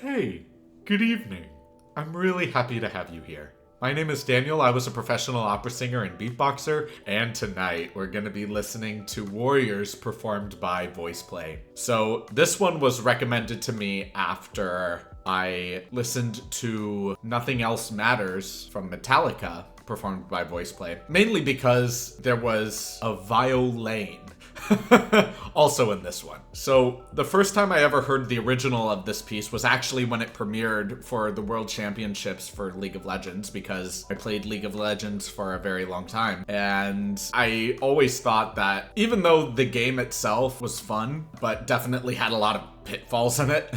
Hey, good evening. I'm really happy to have you here. My name is Daniel. I was a professional opera singer and beatboxer, and tonight we're going to be listening to Warriors performed by VoicePlay. So this one was recommended to me after I listened to Nothing Else Matters from Metallica performed by VoicePlay, mainly because there was a violin also in this one. So the first time I ever heard the original of this piece was actually when it premiered for the World Championships for League of Legends, because I played League of Legends for a very long time. And I always thought that even though the game itself was fun, but definitely had a lot of pitfalls in it,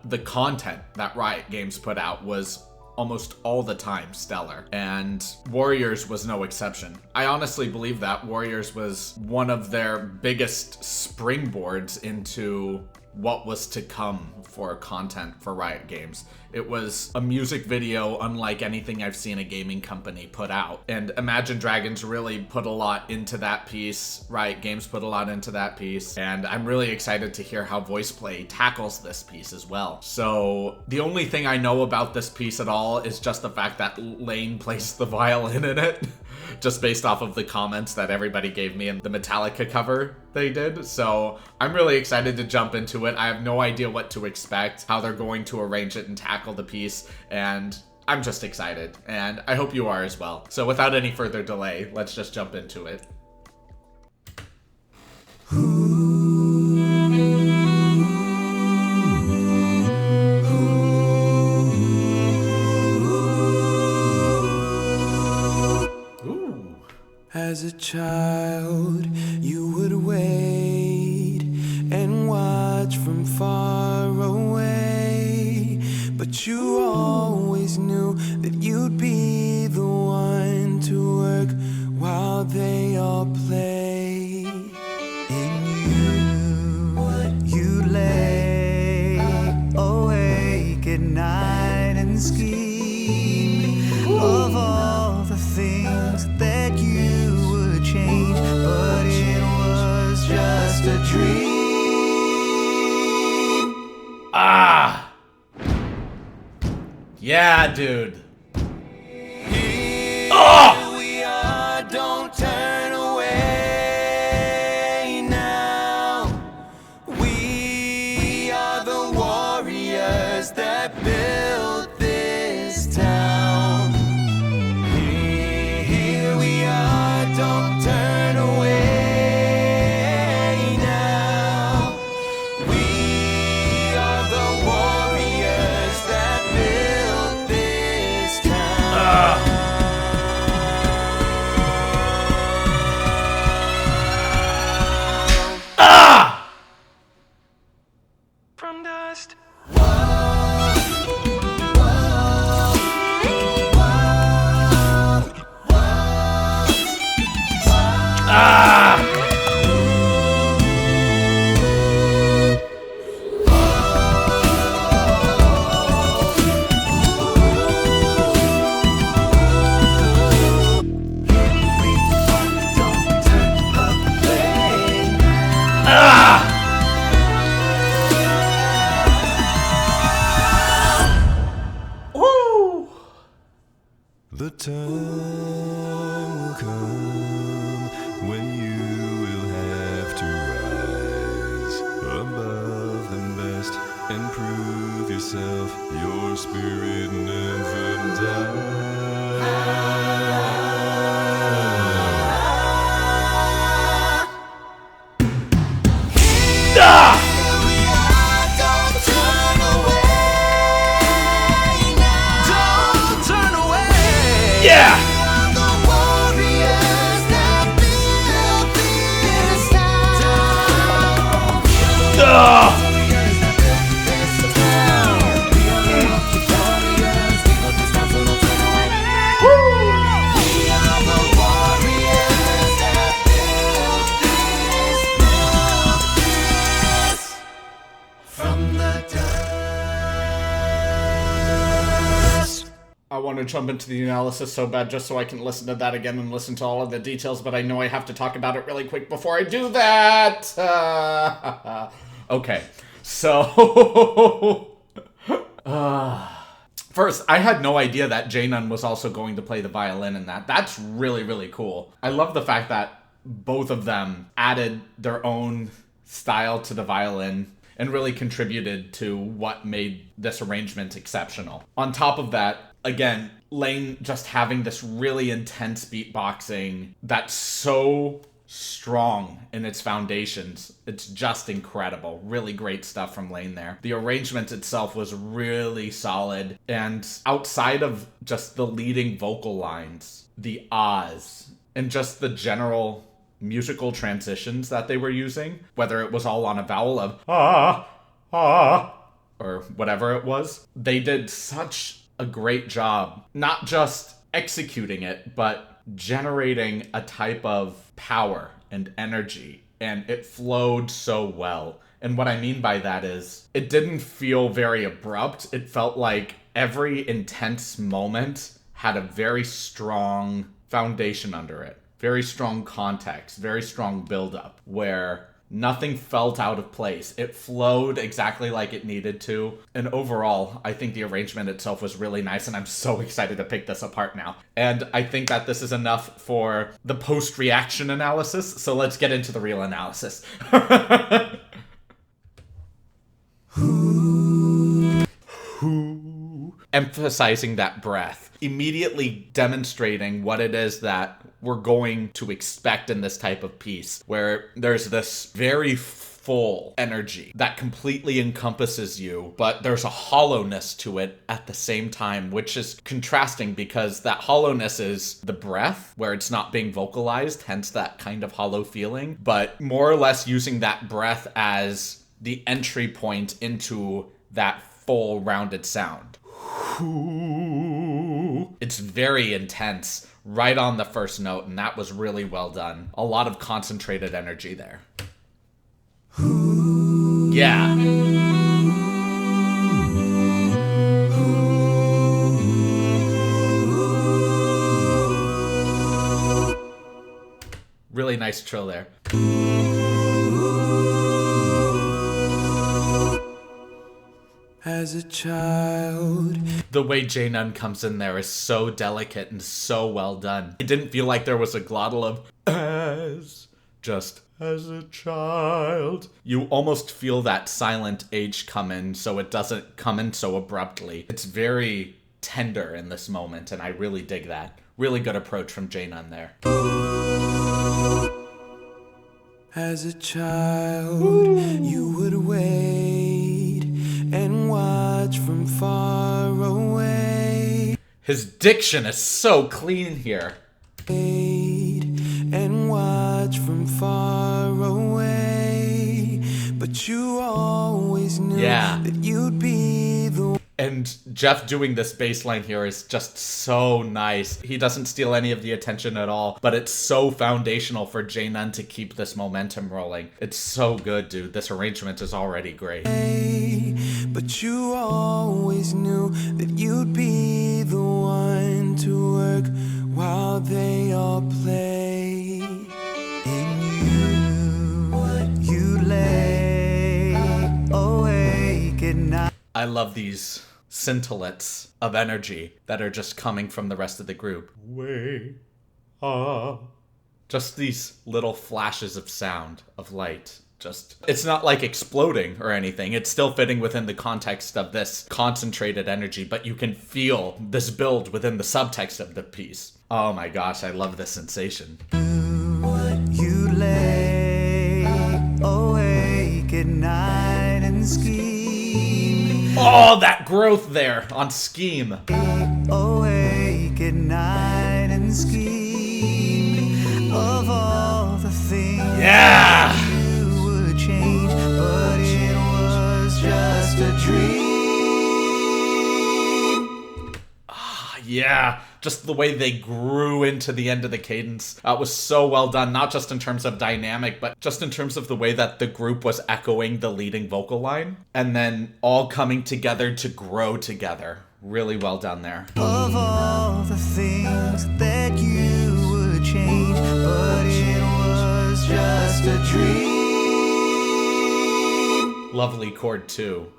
the content that Riot Games put out was almost all the time stellar, and Warriors was no exception. I honestly believe that Warriors was one of their biggest springboards into what was to come for content for Riot Games. It was a music video unlike anything I've seen a gaming company put out. And Imagine Dragons really put a lot into that piece. Riot Games put a lot into that piece. And I'm really excited to hear how VoicePlay tackles this piece as well. So the only thing I know about this piece at all is just the fact that Lane plays the violin in it. Just based off of the comments that everybody gave me in the Metallica cover they did. So I'm really excited to jump into it. I have no idea what to expect, how they're going to arrange it and tackle the piece, and I'm just excited, and I hope you are as well. So without any further delay, let's just jump into it. As a child, you would wait and watch from far away, but you always knew that you'd be the one to work while they all play. And you lay awake at night and scheme of all the things that you change, but it was just a dream. Ah! Yeah, dude. Here we are, don't turn away now. We are the warriors that built this town. Here we are, don't turn away now. We are the warriors that built this town. From dust. The time will come when you will have to rise above the best and prove yourself. Your spirit never dies. Yeah! I want to jump into the analysis so bad just so I can listen to that again and listen to all of the details, but I know I have to talk about it really quick before I do that. Okay, so First, I had no idea that Jaenon was also going to play the violin in that. That's really, really cool. I love the fact that both of them added their own style to the violin and really contributed to what made this arrangement exceptional. On top of that, again, Lane just having this really intense beatboxing that's so strong in its foundations. It's just incredible. Really great stuff from Lane there. The arrangement itself was really solid, and outside of just the leading vocal lines, the ahs, and just the general musical transitions that they were using, whether it was all on a vowel of or whatever it was, they did such a great job, not just executing it, but generating a type of power and energy, and it flowed so well. And what I mean by that is, it didn't feel very abrupt. It felt like every intense moment had a very strong foundation under it, very strong context, very strong buildup, where nothing felt out of place. It flowed exactly like it needed to. And overall, I think the arrangement itself was really nice, and I'm so excited to pick this apart now. And I think that this is enough for the post-reaction analysis, so let's get into the real analysis. Emphasizing that breath, immediately demonstrating what it is that we're going to expect in this type of piece, where there's this very full energy that completely encompasses you, but there's a hollowness to it at the same time, which is contrasting because that hollowness is the breath, where it's not being vocalized, hence that kind of hollow feeling, but more or less using that breath as the entry point into that full rounded sound. It's very intense right on the first note, and that was really well done. A lot of concentrated energy there. Yeah. Really nice trill there. As a child, the way Jaenon comes in there is so delicate and so well done. It didn't feel like there was a glottal of just as a child. You almost feel that silent H come in, so it doesn't come in so abruptly. It's very tender in this moment, and I really dig that. Really good approach from Jaenon there. As a child, you would wait and watch from far away. His diction is so clean here. Wait and watch from far away, but you always knew that you'd be the one. And Jeff doing this bass line here is just so nice. He doesn't steal any of the attention at all, but it's so foundational for Jaenon to keep this momentum rolling. It's so good, dude. This arrangement is already great. But you always knew that you'd be the one to work while they all play. And you lay awake at night. I love these scintillates of energy that are just coming from the rest of the group. Just these little flashes of sound, of light. It's not like exploding or anything. It's still fitting within the context of this concentrated energy, but you can feel this build within the subtext of the piece. Oh my gosh, I love this sensation. You lay awake at night and scheme. Oh, that growth there on Scheme. Awake at night and scheme of all the things you would change, but it was just a dream. Yeah, just the way they grew into the end of the cadence was so well done, not just in terms of dynamic, but just in terms of the way that the group was echoing the leading vocal line, and then all coming together to grow together. Really well done there. Of all the things that you would change, but it was just a dream. Lovely chord too.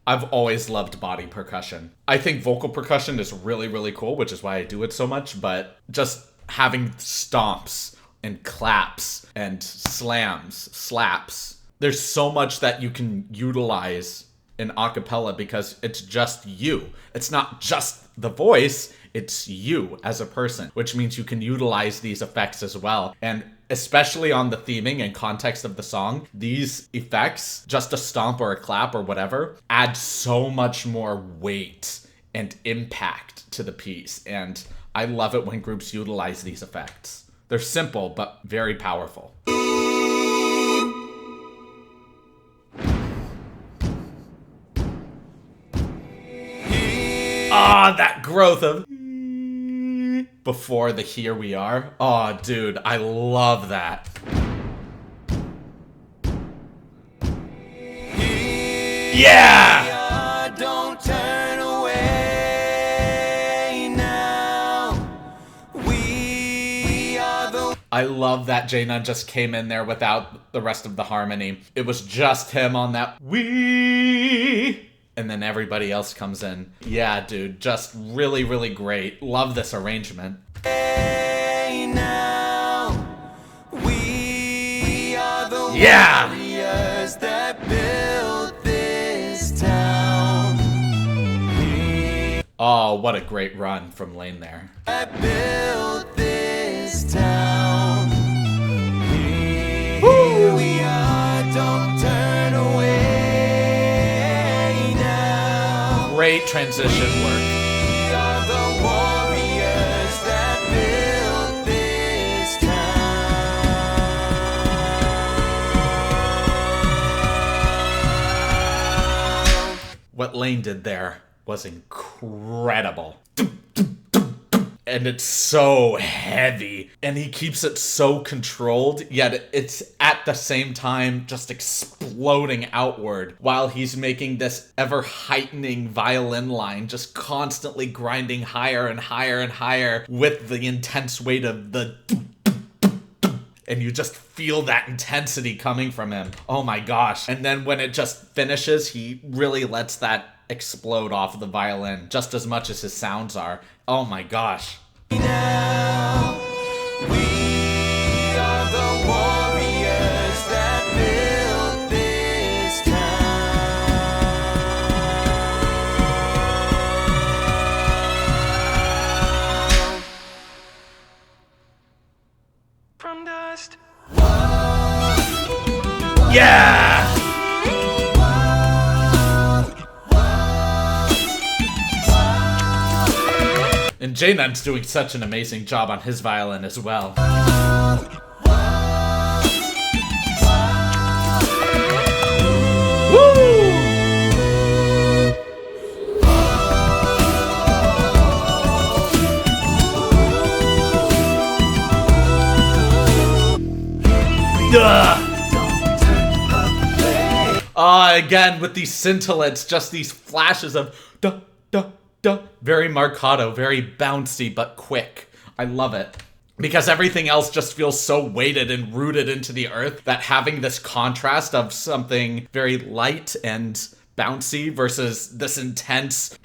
I've always loved body percussion. I think vocal percussion is really, really cool, which is why I do it so much, but just having stomps and claps and slams, slaps, there's so much that you can utilize in acapella because it's just you. It's not just the voice, it's you as a person, which means you can utilize these effects as well. And especially on the theming and context of the song, these effects, just a stomp or a clap or whatever, add so much more weight and impact to the piece. And I love it when groups utilize these effects. They're simple, but very powerful. Ah, that growth of before the here we are. Oh, dude, I love that. Yeah! Don't turn away now. We are the... I love that Jaina just came in there without the rest of the harmony. It was just him on that we, and then everybody else comes in. Yeah, dude, just really, really great. Love this arrangement. Now. We are the Yeah! warriors that built this town. Oh, what a great run from Lane there. That built this town. Woo! We are, don't turn away now. Great transition work. We are the warriors that built this town. What Lane did there was incredible. And it's so heavy, and he keeps it so controlled, yet it's at the same time just exploding outward while he's making this ever heightening violin line, just constantly grinding higher and higher and higher with the intense weight of the, and you just feel that intensity coming from him. Oh my gosh. And then when it just finishes, he really lets that explode off of the violin just as much as his sounds are. Oh my gosh. Now, we are the warriors that built this town. From dust. Yeah! And Jaynun's doing such an amazing job on his violin as well. Woo! Again, with these scintillants, just these flashes of duh, duh, duh. Very marcato, very bouncy, but quick. I love it. Because everything else just feels so weighted and rooted into the earth that having this contrast of something very light and bouncy versus this intense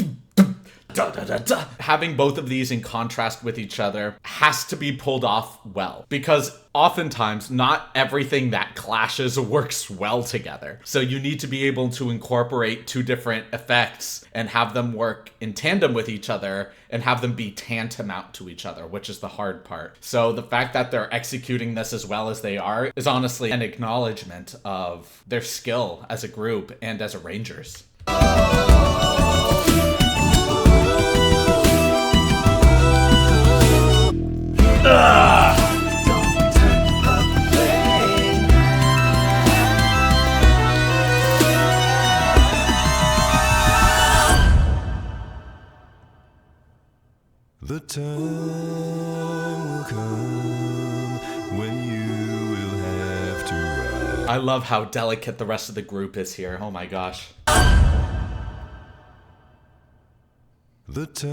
da, da, da, da. Having both of these in contrast with each other has to be pulled off well, because oftentimes not everything that clashes works well together. So you need to be able to incorporate two different effects and have them work in tandem with each other and have them be tantamount to each other, which is the hard part. So the fact that they're executing this as well as they are is honestly an acknowledgement of their skill as a group and as arrangers. The time will come when you will have to ride. I love how delicate the rest of the group is here. Oh my gosh. The time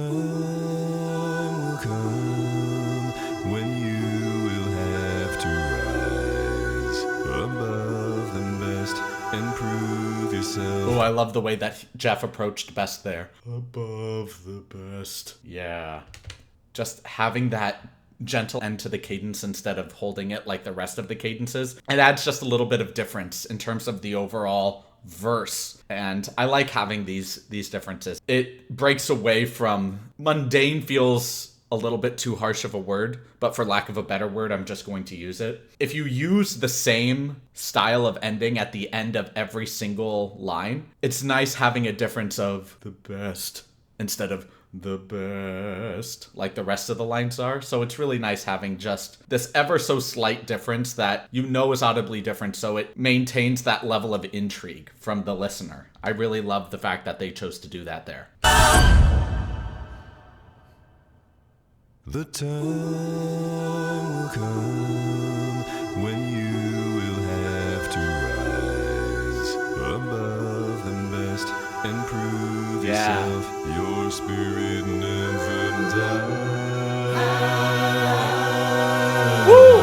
will come when you will have to rise above the best and prove yourself. Oh, I love the way that Jeff approached best there. Above the best. Yeah. Just having that gentle end to the cadence instead of holding it like the rest of the cadences. It adds just a little bit of difference in terms of the overall verse, and I like having these differences. It breaks away from mundane. Feels a little bit too harsh of a word, but for lack of a better word, I'm just going to use it. If you use the same style of ending at the end of every single line, it's nice having a difference of the best instead of the best, like the rest of the lines are. So it's really nice having just this ever so slight difference that you know is audibly different, so it maintains that level of intrigue from the listener. I really love the fact that they chose to do that there. The time will come when you will have to rise above the best and prove yourself. Your spirit never dies. Woo!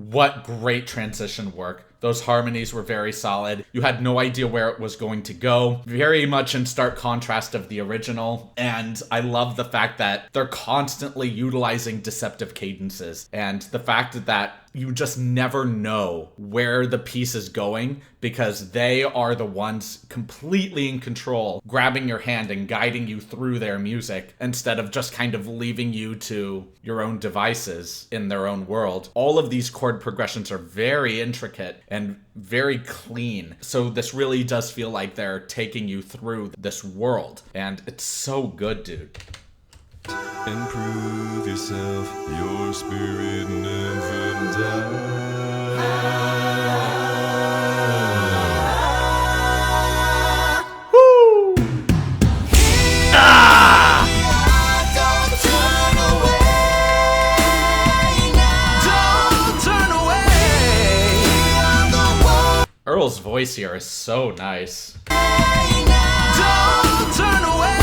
What great transition work. Those harmonies were very solid. You had no idea where it was going to go. Very much in stark contrast of the original. And I love the fact that they're constantly utilizing deceptive cadences. And the fact that you just never know where the piece is going because they are the ones completely in control, grabbing your hand and guiding you through their music instead of just kind of leaving you to your own devices in their own world. All of these chord progressions are very intricate and very clean. So this really does feel like they're taking you through this world. And it's so good, dude. And prove yourself, your spirit never dies. Woo! Ah! Don't turn away. Earl's voice here is so nice. Don't turn away.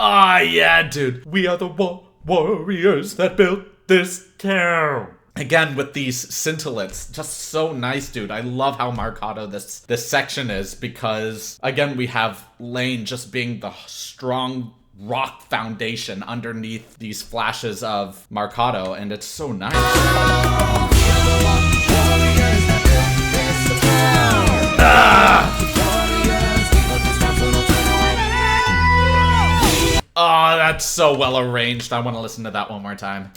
Ah, yeah, dude. We are the warriors that built this town. Again, with these scintillates, just so nice, dude. I love how marcato this section is because, again, we have Lane just being the strong rock foundation underneath these flashes of marcato, and it's so nice. Oh, that's so well arranged. I want to listen to that one more time.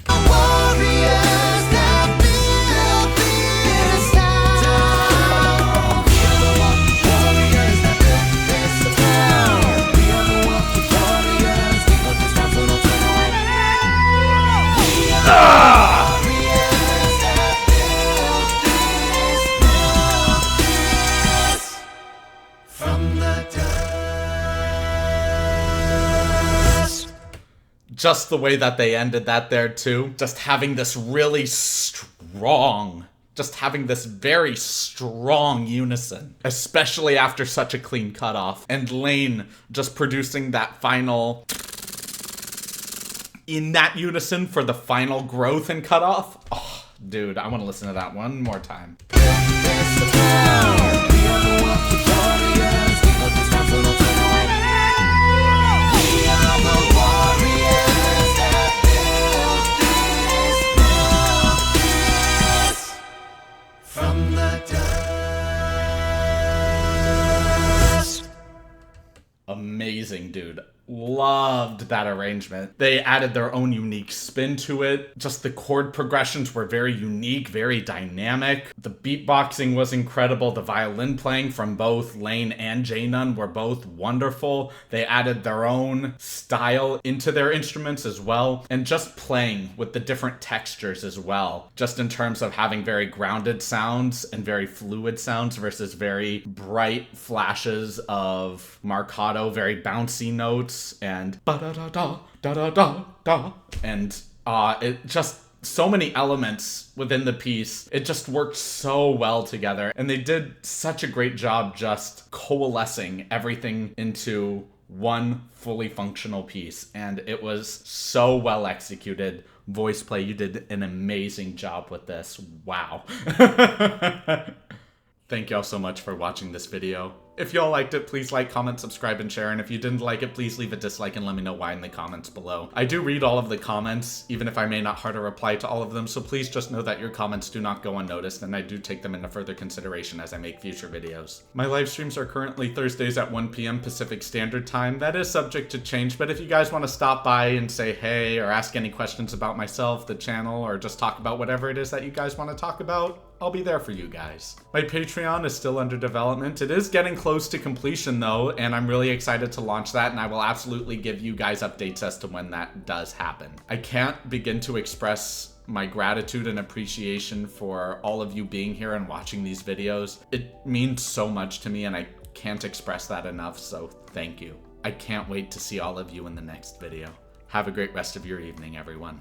Just the way that they ended that there too. Just having this really strong, just having this very strong unison, especially after such a clean cutoff. And Lane just producing that final, in that unison for the final growth and cutoff. Oh, dude, I want to listen to that one more time. Amazing, dude. Loved that arrangement. They added their own unique spin to it. Just the chord progressions were very unique, very dynamic. The beatboxing was incredible. The violin playing from both Lane and J-Nun were both wonderful. They added their own style into their instruments as well. And just playing with the different textures as well. Just in terms of having very grounded sounds and very fluid sounds versus very bright flashes of marcato, very bouncy notes. And ba-da-da-da-da-da-da-da. And it just so many elements within the piece. It just worked so well together. And they did such a great job just coalescing everything into one fully functional piece, and it was so well executed. VoicePlay, you did an amazing job with this. Wow. Thank y'all so much for watching this video. If y'all liked it, please like, comment, subscribe, and share. And if you didn't like it, please leave a dislike and let me know why in the comments below. I do read all of the comments, even if I may not heart or reply to all of them, so please just know that your comments do not go unnoticed, and I do take them into further consideration as I make future videos. My live streams are currently Thursdays at 1 p.m. Pacific Standard Time. That is subject to change, but if you guys want to stop by and say hey, or ask any questions about myself, the channel, or just talk about whatever it is that you guys want to talk about, I'll be there for you guys. My Patreon is still under development. It is getting close to completion though, and I'm really excited to launch that, and I will absolutely give you guys updates as to when that does happen. I can't begin to express my gratitude and appreciation for all of you being here and watching these videos. It means so much to me, and I can't express that enough, so thank you. I can't wait to see all of you in the next video. Have a great rest of your evening, everyone.